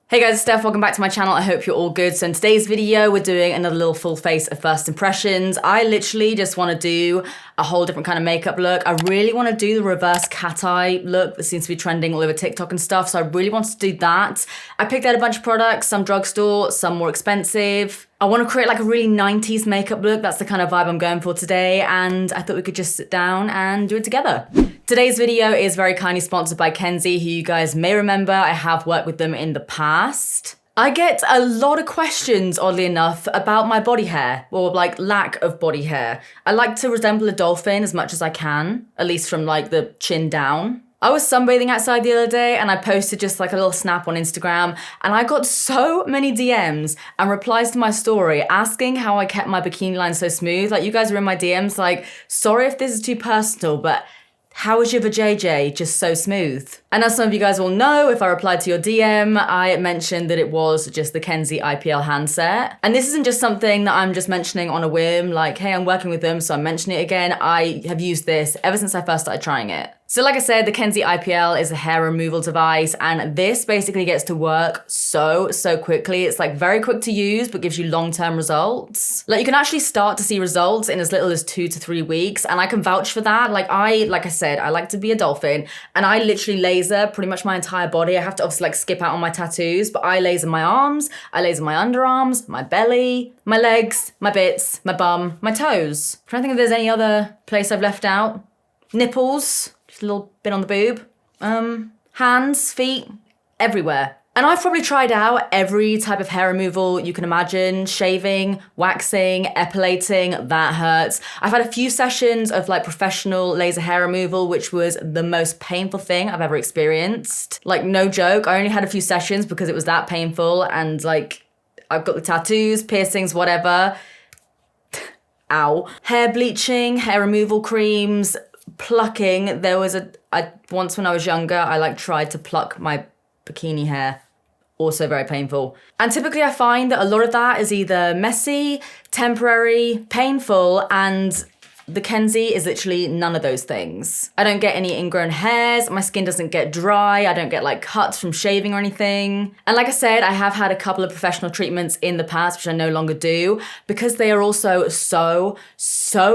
Hey guys, it's Steph, welcome back to my channel. I hope you're all good. So in today's video, we're doing another little full face of first impressions. I literally just want to do a whole different kind of makeup look. I really want to do the reverse cat eye look that seems to be trending all over TikTok and stuff. So I really wanted to do that. I picked out a bunch of products, some drugstore, some more expensive. I want to create like a really 90s makeup look. That's the kind of vibe I'm going for today. And I thought we could just sit down and do it together. Today's video is very kindly sponsored by M&C, who you guys may remember. I have worked with them in the past. I get a lot of questions, oddly enough, about my body hair, or like lack of body hair. I like to resemble a dolphin as much as I can, at least from like the chin down. I was sunbathing outside the other day and I posted just like a little snap on Instagram, and I got so many DMs and replies to my story asking how I kept my bikini line so smooth. Like, you guys are in my DMs like, sorry if this is too personal, but how is your vajayjay just so smooth? And as some of you guys will know, if I replied to your DM, I mentioned that it was just the M&C IPL handset. And this isn't just something that I'm just mentioning on a whim, like, hey, I'm working with them, so I'm mentioning it again. I have used this ever since I first started trying it. So like I said, the M&C IPL is a hair removal device, and this basically gets to work so quickly. It's like very quick to use, but gives you long-term results. Like, you can actually start to see results in as little as 2 to 3 weeks, and I can vouch for that. Like I said, I like to be a dolphin, and I literally laser pretty much my entire body. I have to obviously like skip out on my tattoos, but I laser my arms, I laser my underarms, my belly, my legs, my bits, my bum, my toes. I'm trying to think if there's any other place I've left out. Nipples. Just a little bit on the boob. Hands, feet, everywhere. And I've probably tried out every type of hair removal you can imagine. Shaving, waxing, epilating, that hurts. I've had a few sessions of like professional laser hair removal, which was the most painful thing I've ever experienced. Like, no joke, I only had a few sessions because it was that painful, and like, I've got the tattoos, piercings, whatever. Ow. Hair bleaching, hair removal creams, plucking. There was once when I was younger, I like tried to pluck my bikini hair. Also very painful. And typically I find that a lot of that is either messy, temporary, painful, and the M&C is literally none of those things. I don't get any ingrown hairs, my skin doesn't get dry, I don't get like cuts from shaving or anything. And like I said, I have had a couple of professional treatments in the past, which I no longer do, because they are also so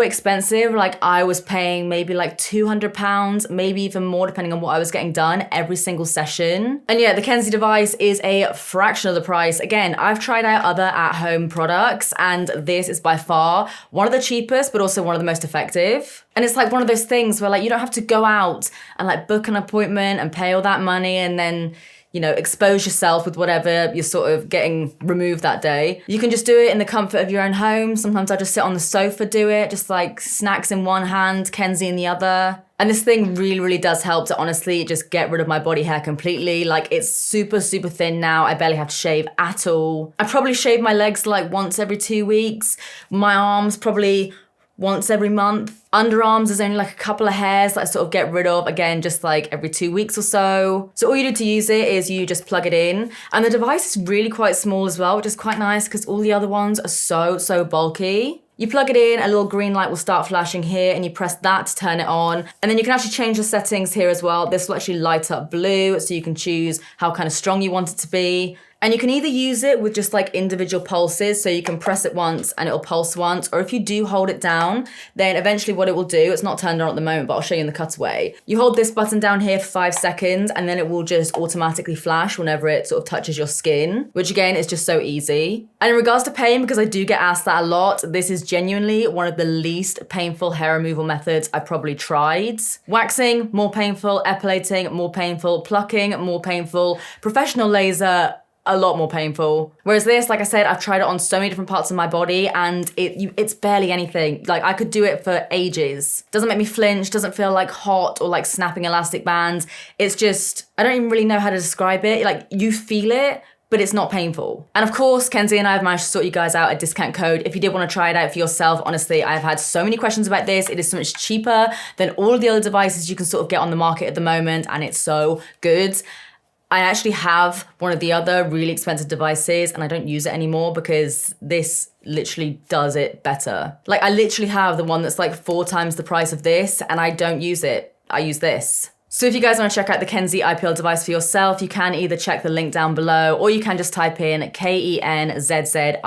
expensive. Like, I was paying maybe like £200, maybe even more depending on what I was getting done every single session. And yeah, the M&C device is a fraction of the price. Again, I've tried out other at-home products, and this is by far one of the cheapest, but also one of the most effective. And it's like one of those things where like you don't have to go out and like book an appointment and pay all that money and then, you know, expose yourself with whatever you're sort of getting removed that day. You can just do it in the comfort of your own home. Sometimes I just sit on the sofa, do it, just like snacks in one hand, M&C in the other. And this thing really does help to honestly just get rid of my body hair completely. Like, it's super thin now. I barely have to shave at all. I probably shave my legs like once every 2 weeks. My arms probably once every month. Underarms, there's only like a couple of hairs that I sort of get rid of, again, just like every 2 weeks or so. So all you do to use it is you just plug it in. And the device is really quite small as well, which is quite nice because all the other ones are so bulky. You plug it in, a little green light will start flashing here, and you press that to turn it on. And then you can actually change the settings here as well. This will actually light up blue, so you can choose how kind of strong you want it to be. And you can either use it with just like individual pulses, so you can press it once and it'll pulse once, or if you do hold it down, then eventually what it will do, it's not turned on at the moment, but I'll show you in the cutaway. You hold this button down here for 5 seconds, and then it will just automatically flash whenever it sort of touches your skin, which again is just so easy. And in regards to pain, because I do get asked that a lot, this is genuinely one of the least painful hair removal methods I've probably tried. Waxing, more painful. Epilating, more painful. Plucking, more painful. Professional laser, a lot more painful. Whereas this, like I said, I've tried it on so many different parts of my body, and it's barely anything. Like, I could do it for ages. Doesn't make me flinch, doesn't feel like hot or like snapping elastic bands. It's just, I don't even really know how to describe it. Like, you feel it, but it's not painful. And of course, M&C and I have managed to sort you guys out a discount code if you did want to try it out for yourself. Honestly, I've had so many questions about this. It is so much cheaper than all of the other devices you can sort of get on the market at the moment, and it's so good. I actually have one of the other really expensive devices, and I don't use it anymore because this literally does it better. Like, I literally have the one that's like 4 times the price of this, and I don't use it. I use this. So if you guys want to check out the Kenzie IPL device for yourself, you can either check the link down below or you can just type in kenzzi.com.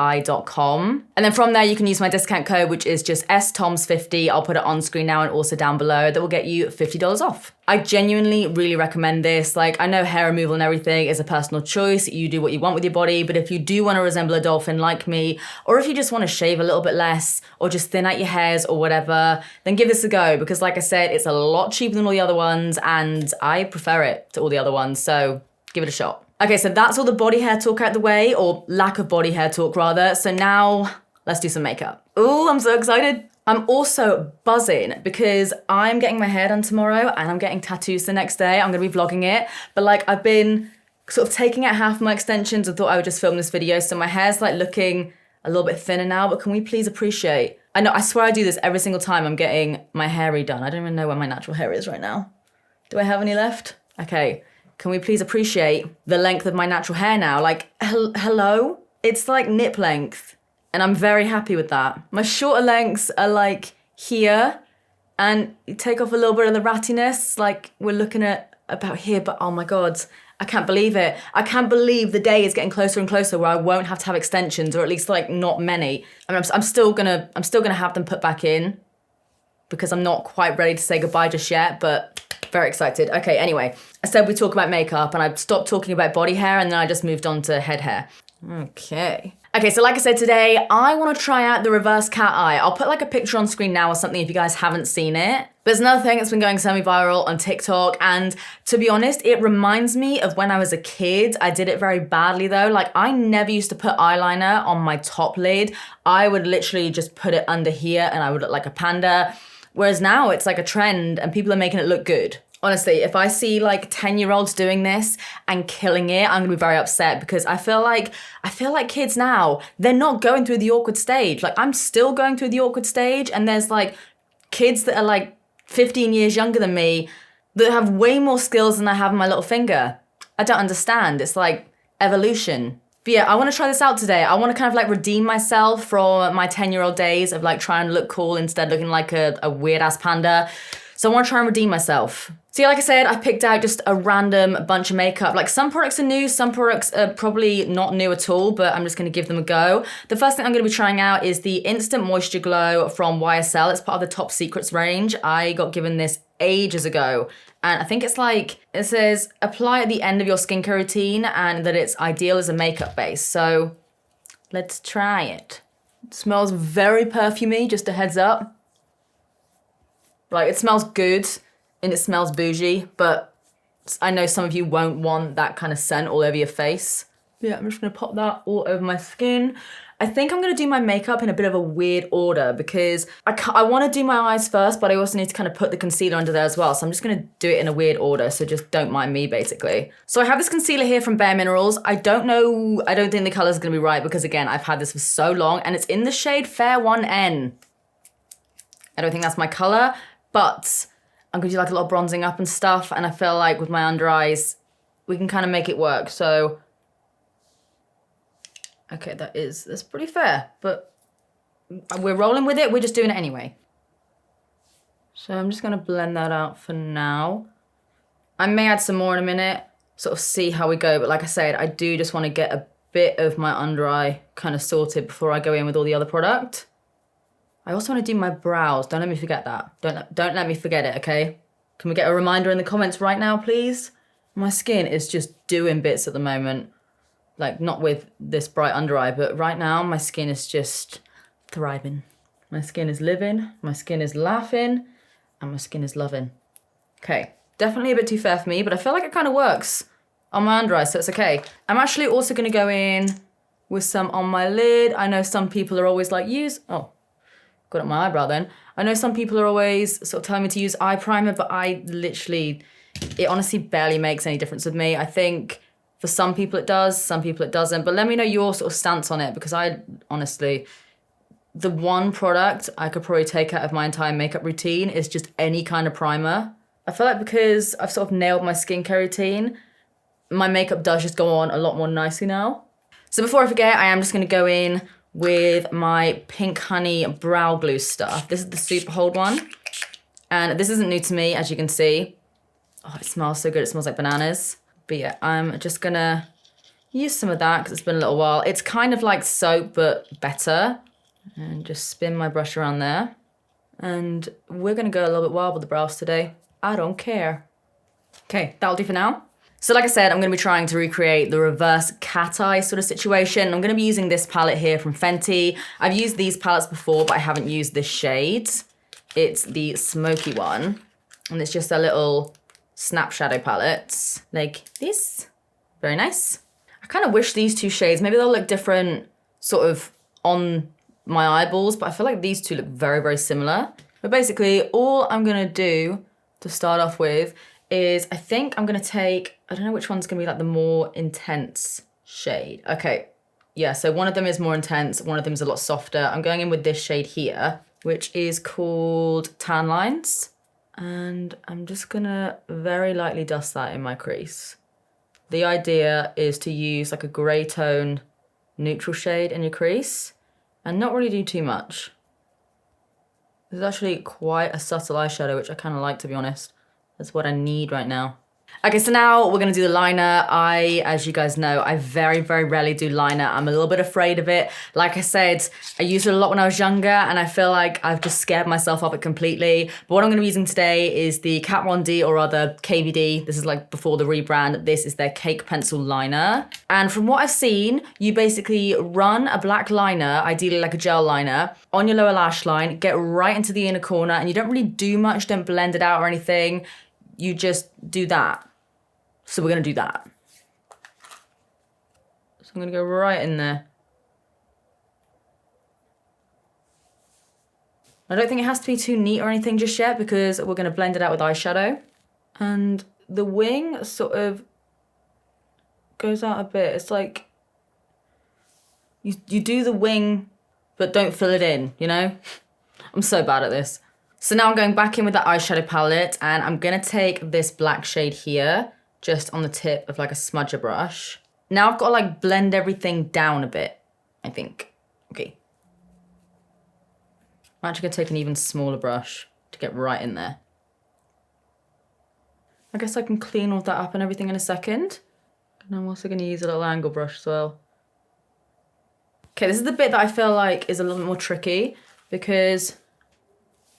And then from there, you can use my discount code, which is just STOMS50. I'll put it on screen now and also down below. That will get you $50 off. I genuinely really recommend this. Like, I know hair removal and everything is a personal choice. You do what you want with your body, but if you do want to resemble a dolphin like me, or if you just want to shave a little bit less, or just thin out your hairs or whatever, then give this a go, because like I said, it's a lot cheaper than all the other ones, and I prefer it to all the other ones, so give it a shot. Okay, so that's all the body hair talk out the way, or lack of body hair talk rather, so now let's do some makeup. Ooh, I'm so excited. I'm also buzzing because I'm getting my hair done tomorrow and I'm getting tattoos the next day. I'm gonna be vlogging it, but like I've been sort of taking out half my extensions and thought I would just film this video, so my hair's like looking a little bit thinner now, but can we please appreciate? I know, I swear I do this every single time I'm getting my hair redone. I don't even know where my natural hair is right now. Do I have any left? Okay, can we please appreciate the length of my natural hair now? Like, hello? It's like nip length. And I'm very happy with that. My shorter lengths are like here, and you take off a little bit of the rattiness, like we're looking at about here, but oh my God, I can't believe it. I can't believe the day is getting closer and closer where I won't have to have extensions, or at least like not many. I mean, I'm still gonna have them put back in because I'm not quite ready to say goodbye just yet, but very excited. Okay, anyway, I said we talk about makeup and I stopped talking about body hair and then I just moved on to head hair. Okay, so like I said today, I want to try out the reverse cat eye. I'll put like a picture on screen now or something if you guys haven't seen it. But it's another thing that's been going semi-viral on TikTok, and to be honest, it reminds me of when I was a kid. I did it very badly though. Like, I never used to put eyeliner on my top lid. I would literally just put it under here and I would look like a panda. Whereas now it's like a trend and people are making it look good. Honestly, if I see like 10-year-olds doing this and killing it, I'm gonna be very upset, because I feel like kids now, they're not going through the awkward stage. Like, I'm still going through the awkward stage, and there's like kids that are like 15 years younger than me that have way more skills than I have in my little finger. I don't understand. It's like evolution. But yeah, I want to try this out today. I want to kind of like redeem myself from my 10-year-old days of like trying to look cool instead looking like a weird ass panda. So I want to try and redeem myself. So yeah, like I said, I picked out just a random bunch of makeup. Like, some products are new, some products are probably not new at all, but I'm just going to give them a go. The first thing I'm going to be trying out is the Instant Moisture Glow from YSL. It's part of the Top Secrets range. I got given this ages ago. And I think it's like, it says apply at the end of your skincare routine and that it's ideal as a makeup base. So let's try it. It smells very perfumey, just a heads up. Like, it smells good and it smells bougie, but I know some of you won't want that kind of scent all over your face. Yeah, I'm just gonna pop that all over my skin. I think I'm gonna do my makeup in a bit of a weird order because I wanna do my eyes first, but I also need to kind of put the concealer under there as well. So I'm just gonna do it in a weird order, so just don't mind me, basically. So I have this concealer here from Bare Minerals. I don't think the color's gonna be right because, again, I've had this for so long, and it's in the shade Fair 1N. I don't think that's my color, but I'm gonna do like a lot of bronzing up and stuff, and I feel like with my under eyes, we can kind of make it work. So, okay, that's pretty fair, but we're rolling with it. We're just doing it anyway. So I'm just gonna blend that out for now. I may add some more in a minute, sort of see how we go. But like I said, I do just wanna get a bit of my under eye kind of sorted before I go in with all the other product. I also want to do my brows. Don't let me forget that. Don't let me forget it, okay? Can we get a reminder in the comments right now, please? My skin is just doing bits at the moment. Like, not with this bright under eye, but right now my skin is just thriving. My skin is living, my skin is laughing, and my skin is loving. Okay, definitely a bit too fair for me, but I feel like it kind of works on my under eye, so it's okay. I'm actually also going to go in with some on my lid. I know some people are always like, got up my eyebrow then. I know some people are always sort of telling me to use eye primer, but it honestly barely makes any difference with me. I think for some people it does, some people it doesn't. But let me know your sort of stance on it, because I honestly, the one product I could probably take out of my entire makeup routine is just any kind of primer. I feel like because I've sort of nailed my skincare routine, my makeup does just go on a lot more nicely now. So before I forget, I am just going to go in with my Pink Honey brow glue stuff. This is the Super Hold one. And this isn't new to me, as you can see. Oh, it smells so good. It smells like bananas. But yeah, I'm just gonna use some of that because it's been a little while. It's kind of like soap, but better. And just spin my brush around there. And we're gonna go a little bit wild with the brows today. I don't care. Okay, that'll do for now. So like I said, I'm gonna be trying to recreate the reverse cat eye sort of situation. I'm gonna be using this palette here from Fenty. I've used these palettes before, but I haven't used this shade. It's the smoky one. And it's just a little snap shadow palette, like this. Very nice. I kind of wish these two shades, maybe they'll look different sort of on my eyeballs, but I feel like these two look very, very similar. But basically, all I'm gonna do to start off with is I think I'm gonna take, I don't know which one's gonna be like the more intense shade. Okay, yeah, so one of them is more intense, one of them is a lot softer. I'm going in with this shade here, which is called Tan Lines. And I'm just gonna very lightly dust that in my crease. The idea is to use like a grey tone neutral shade in your crease and not really do too much. This is actually quite a subtle eyeshadow, which I kind of like, to be honest. That's what I need right now. Okay, so now we're gonna do the liner. As you guys know, I very, very rarely do liner. I'm a little bit afraid of it. Like I said, I used it a lot when I was younger and I feel like I've just scared myself of it completely. But what I'm gonna be using today is the Kat Von D, or rather KVD. This is like before the rebrand. This is their Cake Pencil Liner. And from what I've seen, you basically run a black liner, ideally like a gel liner, on your lower lash line, get right into the inner corner, and you don't really do much, don't blend it out or anything. You just do that. So we're gonna do that. So I'm gonna go right in there. I don't think it has to be too neat or anything just yet because we're gonna blend it out with eyeshadow. And the wing sort of goes out a bit. It's like, you do the wing, but don't fill it in, you know? I'm so bad at this. So now I'm going back in with that eyeshadow palette and I'm gonna take this black shade here, just on the tip of like a smudger brush. Now I've got to like blend everything down a bit, I think. Okay. I'm actually gonna take an even smaller brush to get right in there. I guess I can clean all that up and everything in a second. And I'm also gonna use a little angle brush as well. Okay, this is the bit that I feel like is a little bit more tricky because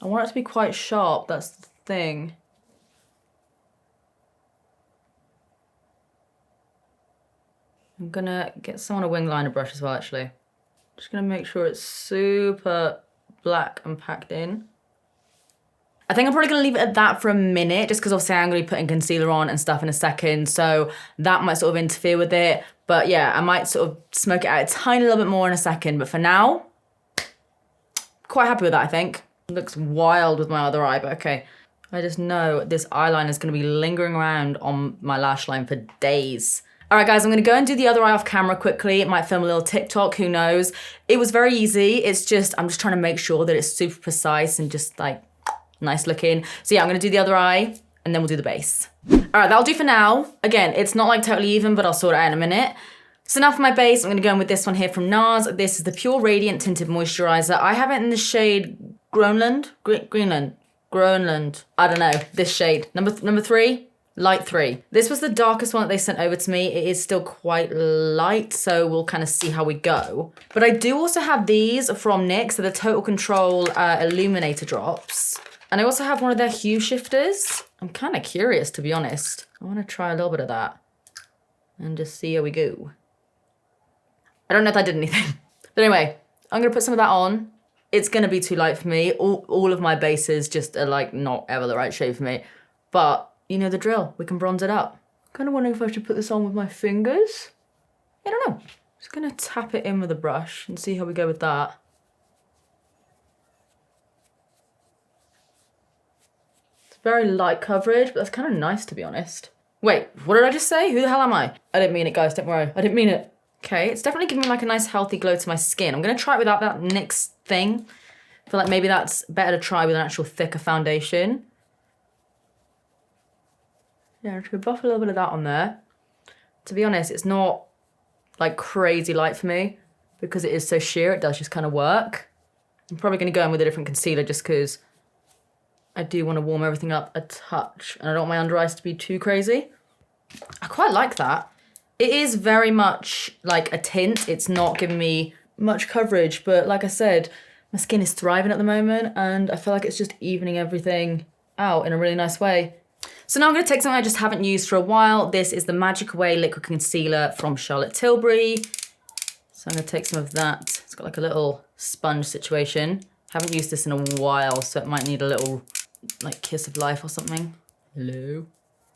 I want it to be quite sharp, that's the thing. I'm gonna get some on a wing liner brush as well, actually. Just gonna make sure it's super black and packed in. I think I'm probably gonna leave it at that for a minute, just because obviously I'm gonna be putting concealer on and stuff in a second, so that might sort of interfere with it. But yeah, I might sort of smoke it out a tiny little bit more in a second, but for now, quite happy with that, I think. It looks wild with my other eye, but okay. I just know this eyeliner is gonna be lingering around on my lash line for days. All right, guys, I'm gonna go and do the other eye off camera quickly. It might film a little TikTok, who knows. It was very easy. It's just, I'm just trying to make sure that it's super precise and just like nice looking. So yeah, I'm gonna do the other eye and then we'll do the base. All right, that'll do for now. Again, it's not like totally even, but I'll sort it out in a minute. So now for my base, I'm gonna go in with this one here from NARS. This is the Pure Radiant Tinted Moisturizer. I have it in the shade Greenland. I don't know, this shade. Number 3, light 3. This was the darkest one that they sent over to me. It is still quite light, so we'll kind of see how we go. But I do also have these from NYX, so the Total Control Illuminator drops. And I also have one of their hue shifters. I'm kind of curious, to be honest. I want to try a little bit of that and just see how we go. I don't know if that did anything. But anyway, I'm going to put some of that on. It's going to be too light for me. All of my bases just are like not ever the right shade for me. But you know the drill. We can bronze it up. Kind of wondering if I should put this on with my fingers. I don't know. Just going to tap it in with a brush and see how we go with that. It's very light coverage, but that's kind of nice, to be honest. Wait, what did I just say? Who the hell am I? I didn't mean it, guys. Don't worry. I didn't mean it. Okay, it's definitely giving me like a nice healthy glow to my skin. I'm going to try it without that NYX thing. I feel like maybe that's better to try with an actual thicker foundation. Yeah, just buff a little bit of that on there. To be honest, it's not like crazy light for me because it is so sheer. It does just kind of work. I'm probably going to go in with a different concealer just because I do want to warm everything up a touch. And I don't want my under eyes to be too crazy. I quite like that. It is very much like a tint. It's not giving me much coverage, but like I said, my skin is thriving at the moment and I feel like it's just evening everything out in a really nice way. So now I'm going to take something I just haven't used for a while. This is the Magic Away Liquid Concealer from Charlotte Tilbury. So I'm going to take some of that. It's got like a little sponge situation. Haven't used this in a while, so it might need a little like kiss of life or something. Hello?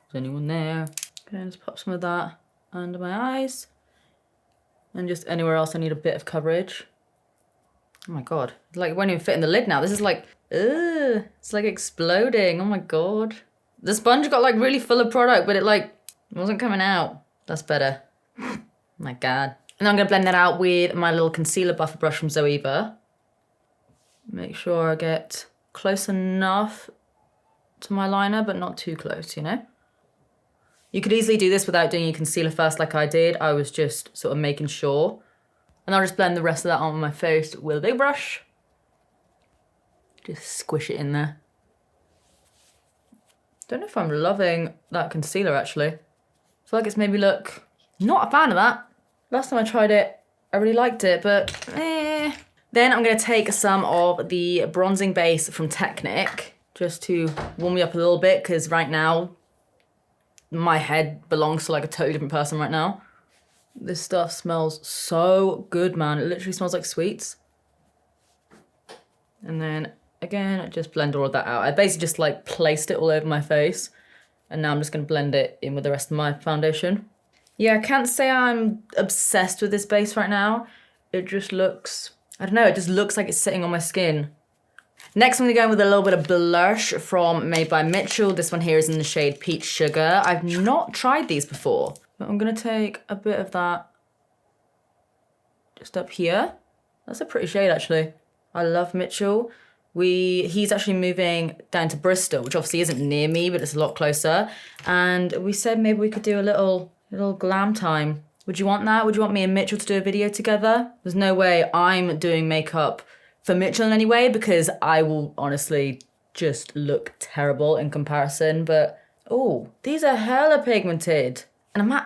Is anyone there? Okay, just pop some of that under my eyes. And just anywhere else I need a bit of coverage. Oh my God. Like, it won't even fit in the lid now. This is like, ugh. It's like exploding. Oh my God. The sponge got like really full of product, but it like wasn't coming out. That's better. Oh my God. And I'm gonna blend that out with my little concealer buffer brush from Zoeva. Make sure I get close enough to my liner, but not too close, you know? You could easily do this without doing your concealer first like I did. I was just sort of making sure. And I'll just blend the rest of that on my face with a big brush. Just squish it in there. Don't know if I'm loving that concealer actually. I feel like it's made me look, not a fan of that. Last time I tried it, I really liked it, but eh. Then I'm gonna take some of the bronzing base from Technic just to warm me up a little bit, because right now, my head belongs to like a totally different person right now. This stuff smells so good, man. It literally smells like sweets. And then again, just blend all of that out. I basically just like placed it all over my face. And now I'm just gonna blend it in with the rest of my foundation. Yeah, I can't say I'm obsessed with this base right now. It just looks, I don't know, it just looks like it's sitting on my skin. Next, I'm gonna go in with a little bit of blush from Made by Mitchell. This one here is in the shade Peach Sugar. I've not tried these before, but I'm gonna take a bit of that just up here. That's a pretty shade, actually. I love Mitchell. He's actually moving down to Bristol, which obviously isn't near me, but it's a lot closer. And we said maybe we could do a little glam time. Would you want that? Would you want me and Mitchell to do a video together? There's no way I'm doing makeup for Mitchell in any way, because I will honestly just look terrible in comparison. But, oh, these are hella pigmented. And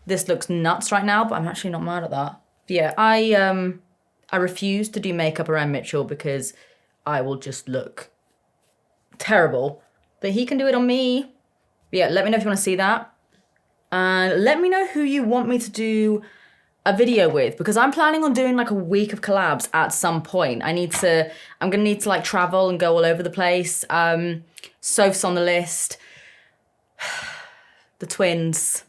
this looks nuts right now, but I'm actually not mad at that. But yeah, I refuse to do makeup around Mitchell because I will just look terrible. But he can do it on me. But yeah, let me know if you want to see that. And let me know who you want me to do a video with, because I'm planning on doing like a week of collabs at some point. I'm gonna need to like travel and go all over the place. Soph's on the list. The twins.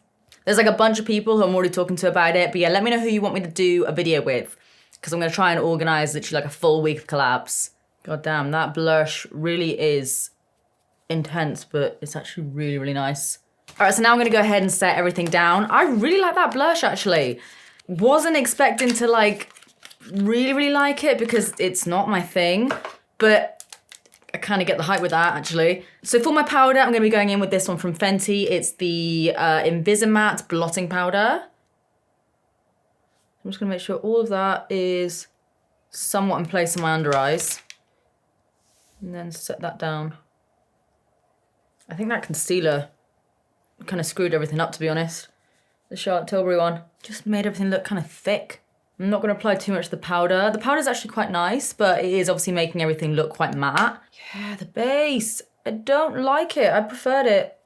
There's like a bunch of people who I'm already talking to about it. But yeah, let me know who you want me to do a video with, because I'm gonna try and organize literally like a full week of collabs. God damn, that blush really is intense, but it's actually really, really nice. All right, so now I'm gonna go ahead and set everything down. I really like that blush, actually. Wasn't expecting to like really, really like it because it's not my thing, but I kind of get the hype with that, actually. So for my powder, I'm gonna be going in with this one from Fenty. It's the Invisimatte Blotting Powder. I'm just gonna make sure all of that is somewhat in place in my under eyes. And then set that down. I think that concealer kind of screwed everything up, to be honest. The Charlotte Tilbury one just made everything look kind of thick. I'm not going to apply too much of the powder. The powder's actually quite nice, but it is obviously making everything look quite matte. Yeah, the base. I don't like it. I preferred it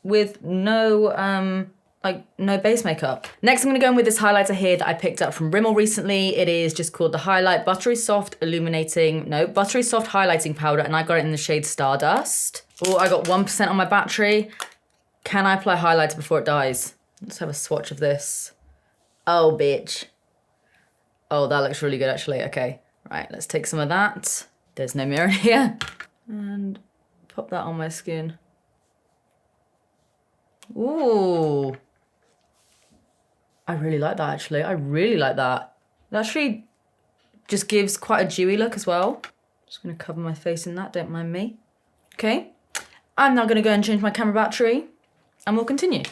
with no base makeup. Next, I'm going to go in with this highlighter here that I picked up from Rimmel recently. It is just called the Buttery Soft Highlighting Powder, and I got it in the shade Stardust. Oh, I got 1% on my battery. Can I apply highlighter before it dies? Let's have a swatch of this. Oh, bitch. Oh, that looks really good, actually. Okay, right, let's take some of that. There's no mirror here. And pop that on my skin. Ooh. I really like that, actually. I really like that. It actually just gives quite a dewy look as well. Just gonna cover my face in that, don't mind me. Okay, I'm now gonna go and change my camera battery and we'll continue.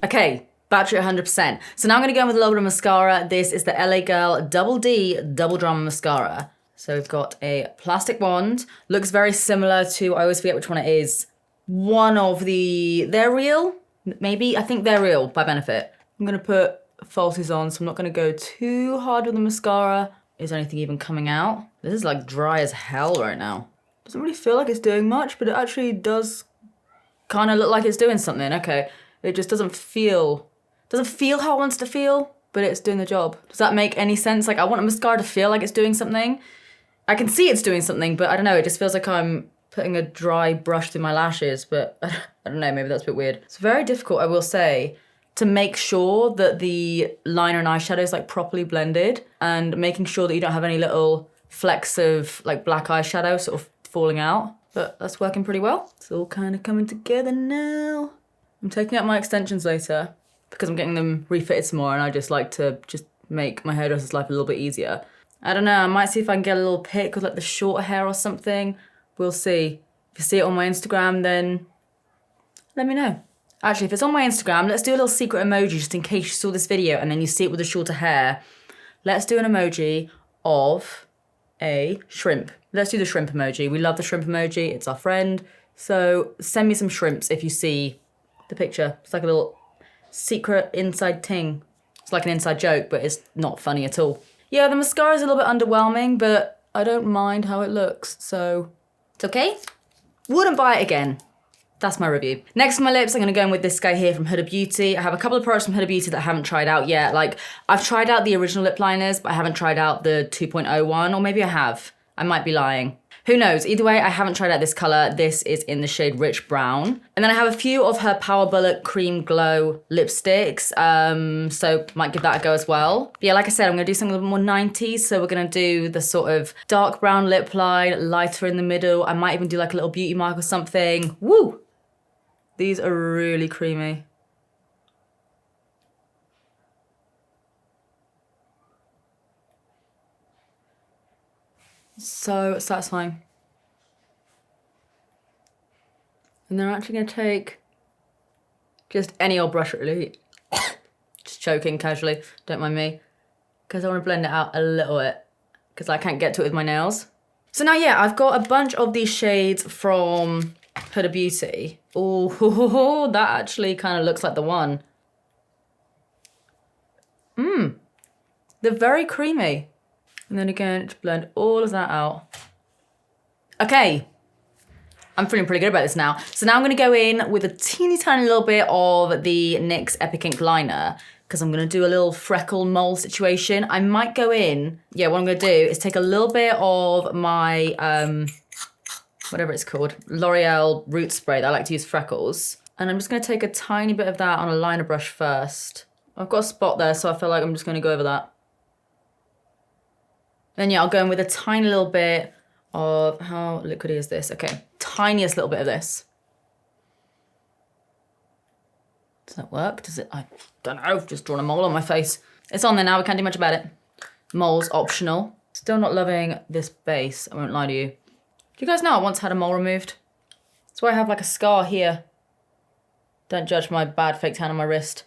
Okay, battery 100%. So now I'm gonna go in with a little bit of mascara. This is the LA Girl Double D Double Drama Mascara. So we've got a plastic wand. Looks very similar to, I always forget which one it is. One of they're real, maybe? I think they're real by Benefit. I'm gonna put falsies on, so I'm not gonna go too hard with the mascara. Is anything even coming out? This is like dry as hell right now. Doesn't really feel like it's doing much, but it actually does kind of look like it's doing something. Okay, it just doesn't feel how it wants to feel, but it's doing the job. Does that make any sense? Like, I want a mascara to feel like it's doing something. I can see it's doing something, but I don't know, it just feels like I'm putting a dry brush through my lashes, but I don't know, maybe that's a bit weird. It's very difficult, I will say, to make sure that the liner and eyeshadow is like properly blended and making sure that you don't have any little flecks of like black eyeshadow sort of falling out, but that's working pretty well. It's all kind of coming together now. I'm taking out my extensions later because I'm getting them refitted some more, and I just like to just make my hairdresser's life a little bit easier. I don't know, I might see if I can get a little pic with like the shorter hair or something. We'll see. If you see it on my Instagram, then let me know. Actually, if it's on my Instagram, let's do a little secret emoji just in case you saw this video and then you see it with the shorter hair. Let's do an emoji of a shrimp. Let's do the shrimp emoji. We love the shrimp emoji, it's our friend. So send me some shrimps if you see the picture. It's like a little secret inside ting. It's like an inside joke, but it's not funny at all. Yeah, the mascara is a little bit underwhelming, but I don't mind how it looks, so it's okay. Wouldn't buy it again. That's my review. Next on my lips, I'm gonna go in with this guy here from Huda Beauty. I have a couple of products from Huda Beauty that I haven't tried out yet. Like, I've tried out the original lip liners, but I haven't tried out the 2.0 one, or maybe I have. I might be lying. Who knows? Either way, I haven't tried out this color. This is in the shade Rich Brown. And then I have a few of her Power Bullet Cream Glow lipsticks, so might give that a go as well. But yeah, like I said, I'm gonna do something a little bit more 90s, so we're gonna do the sort of dark brown lip line, lighter in the middle. I might even do like a little beauty mark or something. Woo! These are really creamy. So satisfying. And then I'm actually gonna take just any old brush really. Just choking casually, don't mind me. Because I wanna blend it out a little bit, because I can't get to it with my nails. So now, yeah, I've got a bunch of these shades from Huda Beauty. Oh, that actually kind of looks like the one. They're very creamy. And then again, to blend all of that out. Okay, I'm feeling pretty good about this now. So now I'm gonna go in with a teeny tiny little bit of the NYX Epic Ink liner, because I'm gonna do a little freckle mole situation. I might go in, yeah, what I'm gonna do is take a little bit of my, whatever it's called, L'Oreal Root Spray that I like to use for freckles. And I'm just gonna take a tiny bit of that on a liner brush first. I've got a spot there, so I feel like I'm just gonna go over that. Then yeah, I'll go in with a tiny little bit of, how liquidy is this? Okay, tiniest little bit of this. Does that work? Does it? I don't know, I've just drawn a mole on my face. It's on there now, we can't do much about it. Mole's optional. Still not loving this base, I won't lie to you. Do you guys know I once had a mole removed? That's why I have like a scar here. Don't judge my bad fake tan on my wrist.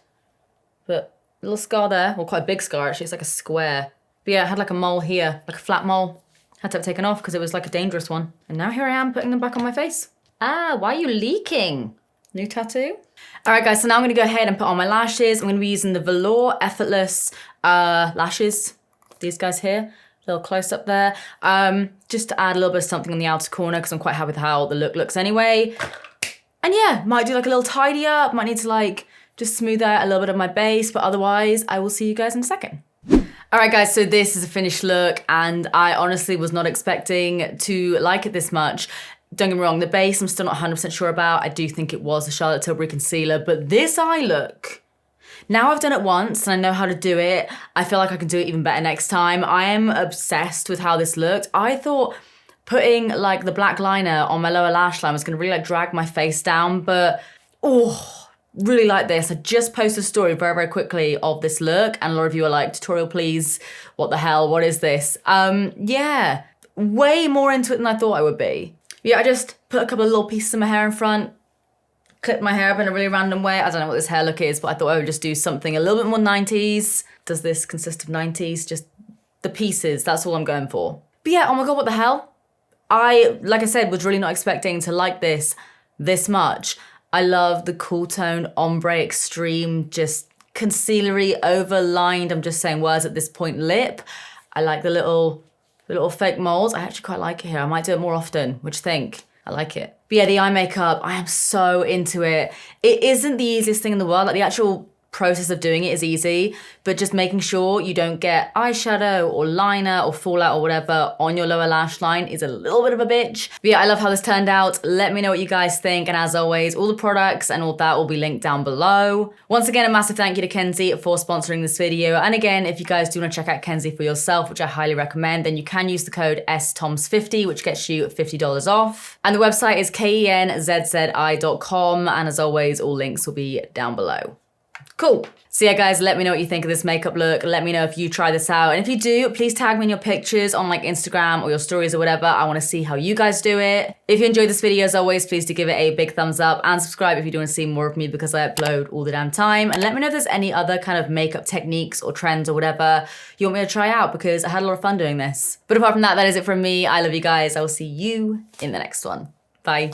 But a little scar there, well quite a big scar actually, it's like a square. But yeah, I had like a mole here, like a flat mole. Had to have it taken off because it was like a dangerous one. And now here I am putting them back on my face. Ah, why are you leaking? New tattoo? All right guys, so now I'm gonna go ahead and put on my lashes. I'm gonna be using the Velour Effortless lashes. These guys here, a little close up there. Just to add a little bit of something on the outer corner because I'm quite happy with how the look looks anyway. And yeah, might do like a little tidy up, might need to like just smooth out a little bit of my base, but otherwise I will see you guys in a second. All right guys, so this is a finished look and I honestly was not expecting to like it this much. Don't get me wrong, the base I'm still not 100% sure about. I do think it was a Charlotte Tilbury concealer, but this eye look, now I've done it once and I know how to do it. I feel like I can do it even better next time. I am obsessed with how this looked. I thought putting like the black liner on my lower lash line was gonna really like drag my face down, but oh, really like this. I just posted a story very, very quickly of this look and a lot of you are like, tutorial please, what the hell, what is this? Yeah, way more into it than I thought I would be. Yeah, I just put a couple of little pieces of my hair in front, clipped my hair up in a really random way. I don't know what this hair look is, but I thought I would just do something a little bit more 90s. Does this consist of 90s? Just the pieces, that's all I'm going for. But yeah, oh my God, what the hell? Like I said, was really not expecting to like this much. I love the cool tone ombre extreme, just concealery overlined, I'm just saying words at this point, lip. I like the little fake moles. I actually quite like it here. I might do it more often. What do you think? I like it. But yeah, the eye makeup, I am so into it. It isn't the easiest thing in the world. Like the actual process of doing it is easy, but just making sure you don't get eyeshadow or liner or fallout or whatever on your lower lash line is a little bit of a bitch. But yeah, I love how this turned out. Let me know what you guys think. And as always, all the products and all that will be linked down below. Once again, a massive thank you to Kenzie for sponsoring this video. And again, if you guys do want to check out Kenzie for yourself, which I highly recommend, then you can use the code STOMS50, which gets you $50 off. And the website is kenzzi.com. And as always, all links will be down below. Cool. So yeah, guys, let me know what you think of this makeup look. Let me know if you try this out. And if you do, please tag me in your pictures on like Instagram or your stories or whatever. I want to see how you guys do it. If you enjoyed this video, as always, please do give it a big thumbs up and subscribe if you do want to see more of me because I upload all the damn time. And let me know if there's any other kind of makeup techniques or trends or whatever you want me to try out because I had a lot of fun doing this. But apart from that, that is it from me. I love you guys. I will see you in the next one. Bye.